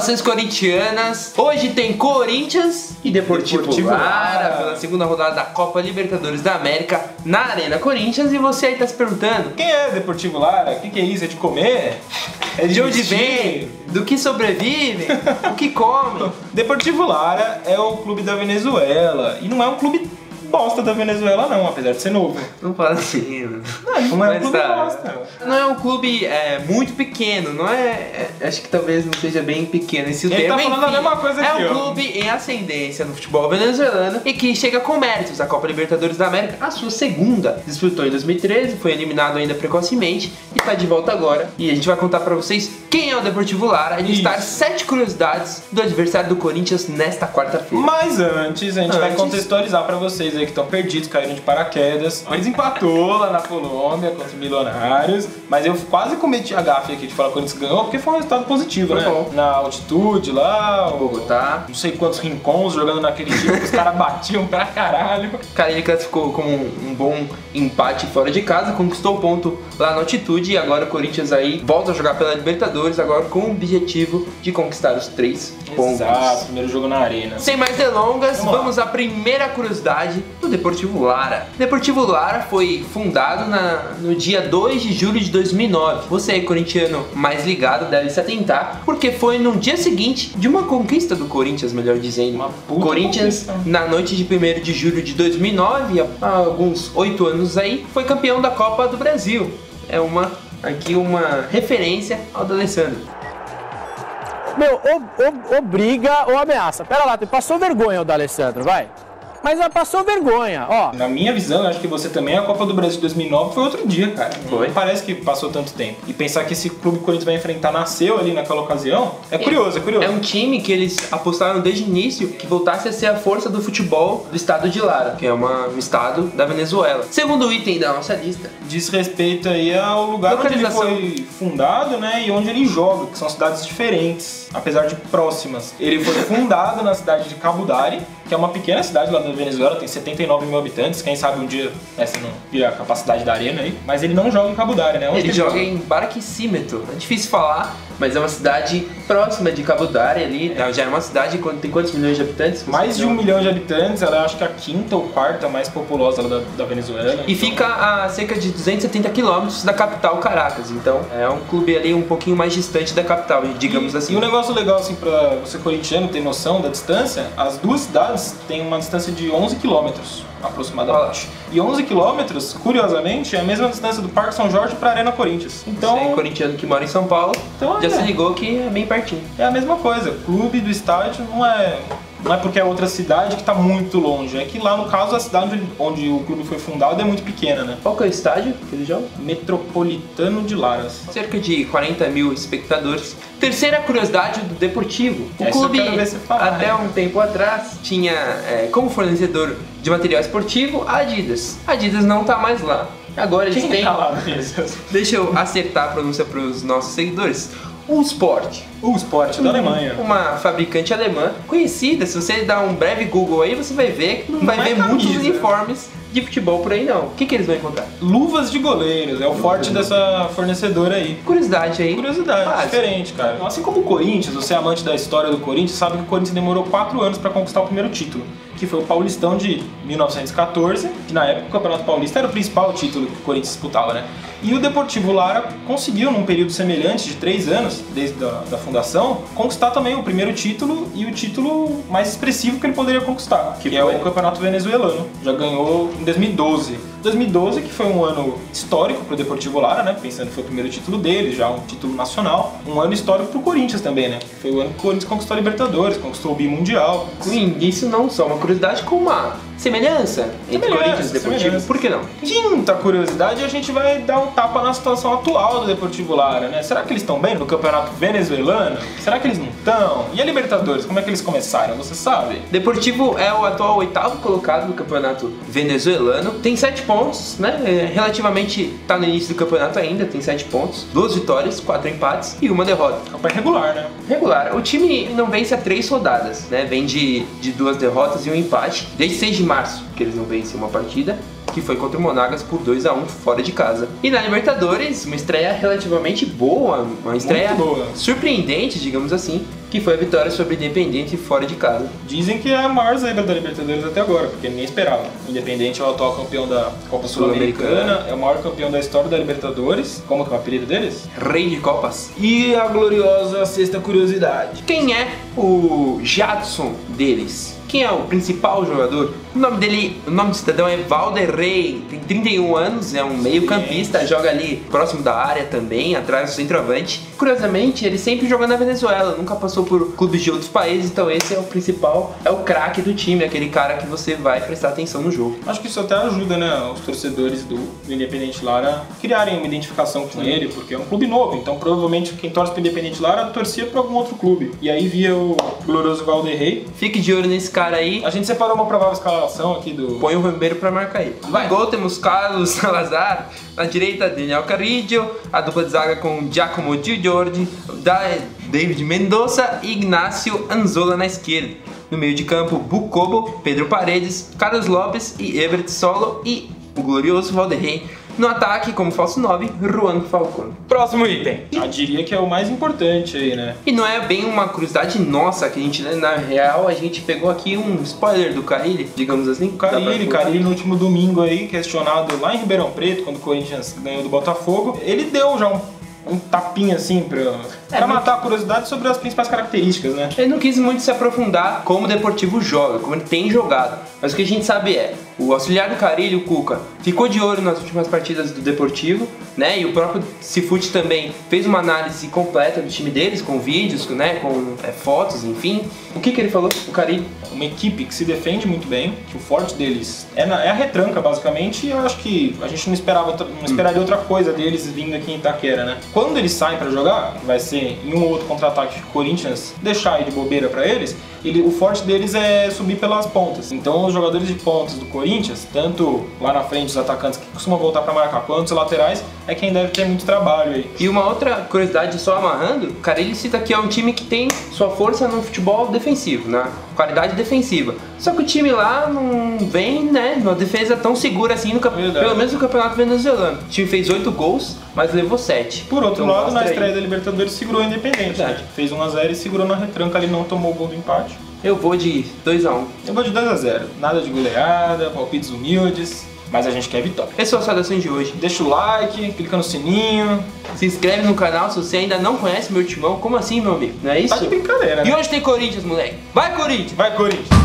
Saudações corintianas. Hoje tem Corinthians e Deportivo Lara pela segunda rodada da Copa Libertadores da América na Arena Corinthians. E você aí tá se perguntando: quem é Deportivo Lara? O que é isso? É de comer? É de onde vem? Do que sobrevive? O que come? Deportivo Lara é o clube da Venezuela e não é um clube bosta da Venezuela não, apesar de ser novo. Não fala assim. Não é um clube bosta. Não é um clube muito pequeno, não é? Acho que talvez não seja bem pequeno esse termo. Ele tá falando a mesma coisa aqui, é um clube em ascendência no futebol venezuelano e que chega com méritos à Copa Libertadores da América, a sua segunda. Disputou em 2013, foi eliminado ainda precocemente e tá de volta agora. E a gente vai contar pra vocês quem é o Deportivo Lara e listar 7 curiosidades do adversário do Corinthians nesta quarta-feira. Mas antes, a gente vai contextualizar pra vocês aí que estão perdidos, caíram de paraquedas. O Corinthians empatou lá na Colômbia contra os Milionários, mas eu quase cometi a gafe aqui de falar que o Corinthians ganhou, porque foi um resultado positivo, né? Bom. Na altitude lá, Bogotá, não sei quantos rincões jogando naquele time que os caras batiam pra caralho. Cara, ele classificou como um bom empate fora de casa, conquistou o ponto lá na altitude e agora o Corinthians aí volta a jogar pela Libertadores, agora com o objetivo de conquistar os 3 pontos. Exato, primeiro jogo na Arena. Sem mais delongas, vamos à primeira curiosidade do Deportivo Lara. Deportivo Lara foi fundado no dia 2 de julho de 2009. Você aí, corintiano mais ligado, deve se atentar, porque foi no dia seguinte de uma conquista do Corinthians, melhor dizendo. O Corinthians, na noite de 1º de julho de 2009, há alguns 8 anos aí, foi campeão da Copa do Brasil. É uma referência ao D'Alessandro. Meu, ou briga ou ameaça. Pera lá, passou vergonha o D'Alessandro, vai. Mas passou vergonha, ó. Na minha visão, eu acho que você também, a Copa do Brasil de 2009 foi outro dia, cara. Foi. Não parece que passou tanto tempo. E pensar que esse clube que o Corinthians vai enfrentar nasceu ali naquela ocasião, é curioso. É um time que eles apostaram desde o início que voltasse a ser a força do futebol do estado de Lara, que é um estado da Venezuela. Segundo item da nossa lista, diz respeito aí ao lugar onde ele foi fundado, né, e onde ele joga, que são cidades diferentes, apesar de próximas. Ele foi fundado na cidade de Cabudare, que é uma pequena cidade lá da Venezuela, tem 79 mil habitantes, quem sabe um dia essa não vira a capacidade da arena aí, mas ele não joga em Cabudare, né? Ele joga em Barquisimeto, é difícil falar, mas é uma cidade próxima de Cabudare ali, já é uma cidade que tem quantos milhões de habitantes? Mais de 1 milhão de habitantes, ela é acho que a 5ª ou 4ª mais populosa da Venezuela. E fica a cerca de 270 quilômetros da capital Caracas, então é um clube ali um pouquinho mais distante da capital, digamos assim. E um negócio legal assim pra você corintiano ter noção da distância, as duas cidades têm uma distância de 11 quilômetros aproximadamente. E 11 quilômetros, curiosamente, é a mesma distância do Parque São Jorge para a Arena Corinthians. Então, você corintiano que mora em São Paulo, então, já se ligou que é bem pertinho. É a mesma coisa, o clube do estádio não é porque é outra cidade que está muito longe, é que lá no caso a cidade onde o clube foi fundado é muito pequena, né? Qual que é o estádio que ele joga? Metropolitano de Laras. Cerca de 40 mil espectadores. Terceira curiosidade do Deportivo. O clube, até um tempo atrás, tinha como fornecedor de material esportivo a Adidas. A Adidas não tá mais lá. Agora eles têm... Tá lá mesmo? Deixa eu acertar a pronúncia para os nossos seguidores. O Sport da Alemanha. Uma fabricante alemã conhecida. Se você dar um breve Google aí, você vai ver que não vai ver muitos uniformes de futebol por aí não. O que eles vão encontrar? Luvas de goleiros, é o forte dessa fornecedora aí. Curiosidade aí. Curiosidade, diferente, cara. Assim como o Corinthians, você é amante da história do Corinthians, sabe que o Corinthians demorou 4 anos para conquistar o primeiro título, que foi o Paulistão de 1914, que na época o Campeonato Paulista era o principal título que o Corinthians disputava, né? E o Deportivo Lara conseguiu, num período semelhante de 3 anos, desde a fundação, conquistar também o primeiro título e o título mais expressivo que ele poderia conquistar, que é o Campeonato Venezuelano. Já ganhou em 2012. 2012, que foi um ano histórico pro Deportivo Lara, né? Pensando que foi o primeiro título dele, já um título nacional. Um ano histórico pro Corinthians também, né? Foi o ano que o Corinthians conquistou a Libertadores, conquistou o Bimundial. Sim, isso não só uma curiosidade, como uma semelhança entre Corinthians e Deportivo. Por que não? Quinta curiosidade, a gente vai dar um tapa na situação atual do Deportivo Lara, né? Será que eles estão bem no Campeonato Venezuelano? Será que eles não estão? E a Libertadores, como é que eles começaram? Você sabe? Deportivo é o atual 8º colocado no Campeonato Venezuelano. Tem 7 pontos, né? Relativamente tá no início do campeonato ainda, tem 7 pontos. 2 vitórias, 4 empates e 1 derrota. Campanha regular, né? Regular. O time não vence há 3 rodadas, né? Vem de 2 derrotas e 1 empate. Desde 6 de março que eles não vencem uma partida. que foi contra o Monagas por 2-1 fora de casa. E na Libertadores, uma estreia relativamente boa, uma estreia boa, surpreendente, digamos assim, que foi a vitória sobre o Independiente fora de casa. Dizem que é a maior zebra da Libertadores até agora, porque ninguém esperava. O Independiente é o atual campeão da Copa Sul-Americana, é o maior campeão da história da Libertadores. Como que é o apelido deles? Rei de Copas. E a gloriosa sexta curiosidade. Quem é o Jadson deles? Quem é o principal jogador? O nome dele, o nome do cidadão é Valderrey, tem 31 anos, é um meio-campista, joga ali próximo da área também, atrás do centroavante. Curiosamente, ele sempre jogou na Venezuela, nunca passou por clubes de outros países, então esse é o principal, é o craque do time, aquele cara que você vai prestar atenção no jogo. Acho que isso até ajuda, né, os torcedores do Independiente Lara a criarem uma identificação com ele, porque é um clube novo, então provavelmente quem torce pro Independiente Lara torcia para algum outro clube. E aí via o glorioso Valderrey. Fique de olho nesse cara aí. A gente separou uma provável escalação aqui do... Põe o Romero pra marcar ele. Vai. No gol temos Carlos Salazar, na direita Daniel Carrillo, a dupla de zaga com Giacomo Di Giorgi, David Mendoza e Ignacio Anzola na esquerda. No meio de campo, Bukobo, Pedro Paredes, Carlos Lopes e Everett Solo e o glorioso Valderrey. No ataque, como falso 9, Juan Falcón. Próximo item. Eu diria que é o mais importante aí, né? E não é bem uma curiosidade nossa que a gente, né, na real, a gente pegou aqui um spoiler do Carille, digamos assim. O Carille no último domingo aí, questionado lá em Ribeirão Preto, quando o Corinthians ganhou do Botafogo, ele deu já um tapinha assim pra matar a curiosidade sobre as principais características, né? Ele não quis muito se aprofundar como o Deportivo joga, como ele tem jogado. Mas o que a gente sabe é, o auxiliar do Carille, o Cuca, ficou de olho nas últimas partidas do Deportivo, né? E o próprio Cifuti também fez uma análise completa do time deles, com vídeos, né? Com fotos, enfim. O que ele falou, o Carille? Uma equipe que se defende muito bem, que o forte deles é a retranca, basicamente, e eu acho que a gente não esperaria outra coisa deles vindo aqui em Itaquera, né? Quando eles saem pra jogar, que vai ser em um ou outro contra-ataque que o Corinthians deixar aí de bobeira pra eles, o forte deles é subir pelas pontas. Então os jogadores de pontas do Corinthians, tanto lá na frente os atacantes que costumam voltar pra marcar, quanto os laterais, é quem deve ter muito trabalho aí. E uma outra curiosidade, só amarrando, o Carille cita que é um time que tem sua força no futebol defensivo, né? Qualidade defensiva. Só que o time lá não vem, né, numa defesa tão segura assim, pelo menos no campeonato venezuelano. O time fez 8 gols, mas levou 7. Por outro então, lado, na estreia da Libertadores segurou o Independente, né? Fez 1-0 e segurou na retranca, ele não tomou o gol do empate. Eu vou de 2-1. Eu vou de 2-0. Nada de goleada, palpites humildes, mas a gente quer vitória. Essas são as saudações de hoje. Deixa o like, clica no sininho. Se inscreve no canal se você ainda não conhece meu timão. Como assim, meu amigo? Não é isso? Tá de brincadeira, né? E hoje tem Corinthians, moleque. Vai, Corinthians! Vai, Corinthians!